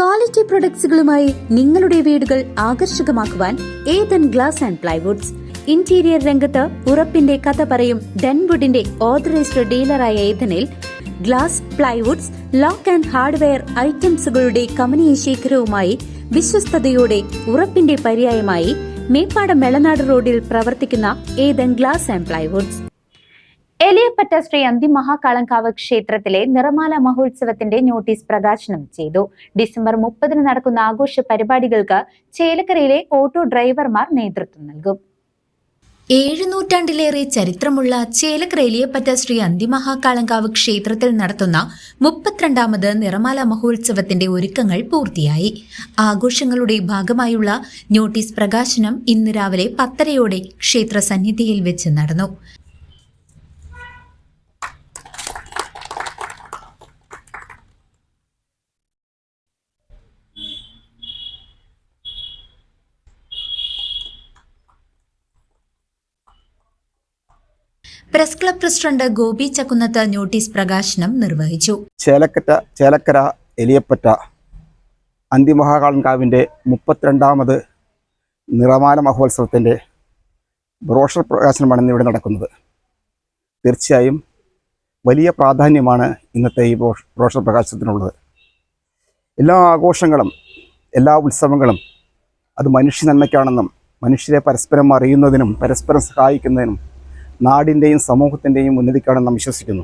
Quality പ്രൊഡക്ട്സുകളുമായി നിങ്ങളുടെ വീടുകൾ ആകർഷകമാക്കുവാൻ Ethan glass and plywoods. Interior രംഗത്ത് ഉറപ്പിന്റെ കഥ പറയും ഡെൻവുഡിന്റെ ഓതറൈസ്ഡ് ഡീലറായ ഏതനിൽ glass, plywoods, lock and hardware ഐറ്റംസുകളുടെ കമനീയ ശേഖരവുമായി വിശ്വസ്തയോടെ ഉറപ്പിന്റെ പര്യായമായി മേപ്പാടം മെളനാട് റോഡിൽ പ്രവർത്തിക്കുന്ന Ethan glass and plywoods. Eliyappatta Sri Anthimahakalankavu ക്ഷേത്രത്തിലെ നിറമാല മഹോത്സവത്തിന്റെ നോട്ടീസ് പ്രകാശനം ചെയ്തു. ഡിസംബർ 30 നടക്കുന്ന ആഘോഷ പരിപാടികൾക്ക് ചേലക്കരയിലെ ഓട്ടോ ഡ്രൈവർമാർ നേതൃത്വം നൽകും. 7 നൂറ്റാണ്ടിലേറെ ചരിത്രമുള്ള ചേലക്കര എലിയപ്പറ്റ ശ്രീ അന്തിമഹാകാളങ്കാവ് ക്ഷേത്രത്തിൽ നടത്തുന്ന 32ാമത് നിറമാല മഹോത്സവത്തിന്റെ ഒരുക്കങ്ങൾ പൂർത്തിയായി. ആഘോഷങ്ങളുടെ ഭാഗമായുള്ള നോട്ടീസ് പ്രകാശനം ഇന്ന് രാവിലെ 10:30 ക്ഷേത്ര സന്നിധിയിൽ വെച്ച് നടന്നു. Press club president Gopi Chakkunnath notice പ്രകാശനം നിർവഹിച്ചു. ചേലക്കര എലിയപ്പറ്റ അന്തിമഹാകാളങ്കാവിൻ്റെ 32ാമത് നിറമാല മഹോത്സവത്തിൻ്റെ ബ്രോഷർ പ്രകാശനമാണ് ഇന്നിവിടെ നടക്കുന്നത്. തീർച്ചയായും വലിയ പ്രാധാന്യമാണ് ഇന്നത്തെ ഈ ബ്രോഷർ പ്രകാശനത്തിനുള്ളത്. എല്ലാ ആഘോഷങ്ങളും എല്ലാ ഉത്സവങ്ങളും അത് മനുഷ്യ നന്മയ്ക്കാണെന്നും മനുഷ്യരെ പരസ്പരം അറിയുന്നതിനും പരസ്പരം സഹായിക്കുന്നതിനും നാടിൻ്റെയും സമൂഹത്തിൻ്റെയും ഉന്നതിക്കാണെന്ന് നാം വിശ്വസിക്കുന്നു.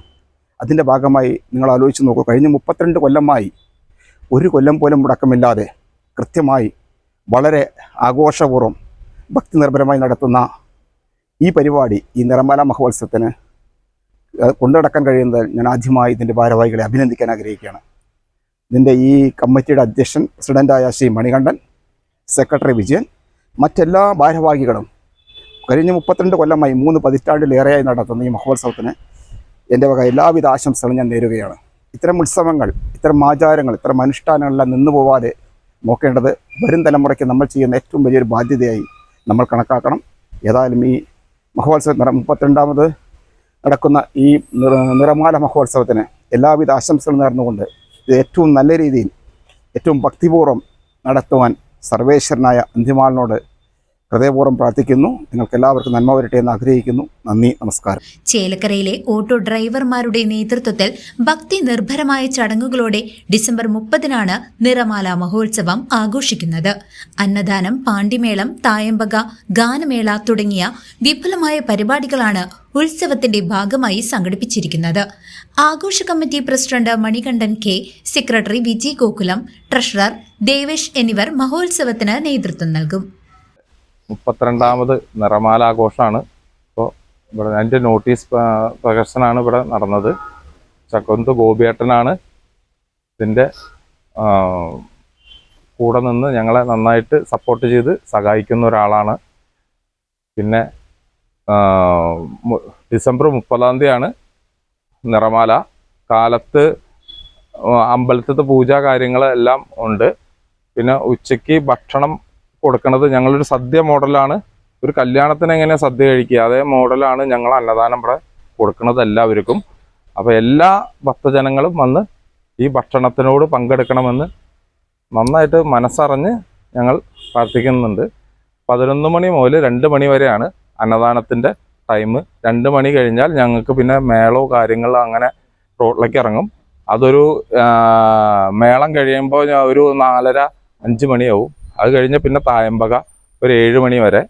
അതിൻ്റെ ഭാഗമായി നിങ്ങൾ ആലോചിച്ച് നോക്കൂ, കഴിഞ്ഞ 32 കൊല്ലമായി ഒരു കൊല്ലം പോലും മുടക്കമില്ലാതെ കൃത്യമായി വളരെ ആഘോഷപൂർവ്വം ഭക്തി നിർഭരമായി നടത്തുന്ന ഈ പരിപാടി, ഈ നിറമാല മഹോത്സവത്തിന് കൊണ്ടുനടക്കാൻ കഴിയുന്നത് ഞാൻ ആദ്യമായി ഇതിൻ്റെ ഭാരവാഹികളെ അഭിനന്ദിക്കാൻ ആഗ്രഹിക്കുകയാണ്. ഇതിൻ്റെ ഈ കമ്മിറ്റിയുടെ അധ്യക്ഷൻ പ്രസിഡൻ്റായ ശ്രീ മണികണ്ഠൻ, സെക്രട്ടറി വിജയൻ, മറ്റെല്ലാ ഭാരവാഹികളും കഴിഞ്ഞ 32 കൊല്ലമായി 3 പതിറ്റാണ്ടിലേറെയായി നടത്തുന്ന ഈ മഹോത്സവത്തിന് എൻ്റെ വക എല്ലാവിധ ആശംസകളും ഞാൻ നേരുകയാണ്. ഇത്തരം ഉത്സവങ്ങൾ, ഇത്തരം ആചാരങ്ങൾ, ഇത്തരം അനുഷ്ഠാനങ്ങളെല്ലാം നിന്നു പോവാതെ നോക്കേണ്ടത് വരും തലമുറയ്ക്ക് നമ്മൾ ചെയ്യുന്ന ഏറ്റവും വലിയൊരു ബാധ്യതയായി നമ്മൾ കണക്കാക്കണം. ഏതായാലും ഈ മഹോത്സവം 32ാമത് നടക്കുന്ന ഈ നിറമാല മഹോത്സവത്തിന് എല്ലാവിധ ആശംസകളും നേർന്നുകൊണ്ട് ഇത് ഏറ്റവും നല്ല രീതിയിൽ ഏറ്റവും ഭക്തിപൂർവ്വം നടത്തുവാൻ സർവേശ്വരനായ അന്തിമാളിനോട് ഹൃദയപൂർവ്വം പ്രാർത്ഥിക്കുന്നു. നിങ്ങൾക്ക് എല്ലാവർക്കും നന്മ വരട്ടെ എന്ന് ആഗ്രഹിക്കുന്നു. നന്ദി, നമസ്കാരം. ചേലക്കരയിലെ ഓട്ടോ ഡ്രൈവർമാരുടെ നേതൃത്വത്തിൽ ഭക്തി നിർഭരമായ ചടങ്ങുകളോടെ ഡിസംബർ 30 നിറമാല മഹോത്സവം ആഘോഷിക്കുന്നത്. അന്നദാനം, പാണ്ടിമേളം, തായമ്പക, ഗാനമേള തുടങ്ങിയ വിപുലമായ പരിപാടികളാണ് ഉത്സവത്തിന്റെ ഭാഗമായി സംഘടിപ്പിച്ചിരിക്കുന്നത്. ആഘോഷ committee president Manikandan K, secretary Viji Gokulam, treasurer Devesh എന്നിവർ മഹോത്സവത്തിന് നേതൃത്വം നൽകും. 32ാമത് നിറമാല ആഘോഷമാണ്. ഇപ്പോൾ ഇവിടെ എൻ്റെ നോട്ടീസ് പ്രകാശനമാണ് ഇവിടെ നടന്നത്. ചക്കൊന്ത് ഗോപിയേട്ടനാണ് ഇതിൻ്റെ കൂടെ നിന്ന് ഞങ്ങളെ നന്നായിട്ട് സപ്പോർട്ട് ചെയ്ത് സഹായിക്കുന്ന ഒരാളാണ്. പിന്നെ ഡിസംബർ 30 നിറമാല. കാലത്ത് അമ്പലത്തിലത്തെ പൂജാ കാര്യങ്ങളെല്ലാം ഉണ്ട്. പിന്നെ ഉച്ചയ്ക്ക് ഭക്ഷണം കൊടുക്കുന്നത് ഞങ്ങളൊരു സദ്യ മോഡലാണ്. ഒരു കല്യാണത്തിന് എങ്ങനെ സദ്യ കഴിക്കുക അതേ മോഡലാണ് ഞങ്ങൾ അന്നദാനം ഇവിടെ കൊടുക്കുന്നത് എല്ലാവർക്കും. അപ്പോൾ എല്ലാ ഭക്തജനങ്ങളും വന്ന് ഈ ഭക്ഷണത്തിനോട് പങ്കെടുക്കണമെന്ന് നന്നായിട്ട് മനസ്സറിഞ്ഞ് ഞങ്ങൾ പ്രാർത്ഥിക്കുന്നുണ്ട്. 11 മണി മുതൽ 2 മണി വരെയാണ് അന്നദാനത്തിൻ്റെ ടൈം. 2 മണി കഴിഞ്ഞാൽ ഞങ്ങൾക്ക് പിന്നെ മേളോ കാര്യങ്ങൾ അങ്ങനെ റോഡിലേക്ക് ഇറങ്ങും. അതൊരു മേളം കഴിയുമ്പോൾ ഒരു 4:30-5 മണിയാവും. അത് കഴിഞ്ഞ് പിന്നെ തായമ്പക ഒരു 7 മണി വരെ.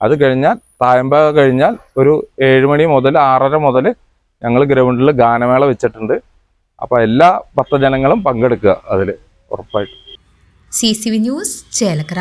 അത് കഴിഞ്ഞാൽ തായമ്പക കഴിഞ്ഞാൽ ഒരു 7 മണി മുതൽ 6:30 മുതൽ ഞങ്ങൾ ഗ്രൗണ്ടിൽ ഗാനമേള വെച്ചിട്ടുണ്ട്. അപ്പോൾ എല്ലാ ഭക്തജനങ്ങളും പങ്കെടുക്കുക അതിൽ ഉറപ്പായിട്ടും. CCV news, Chelakkara.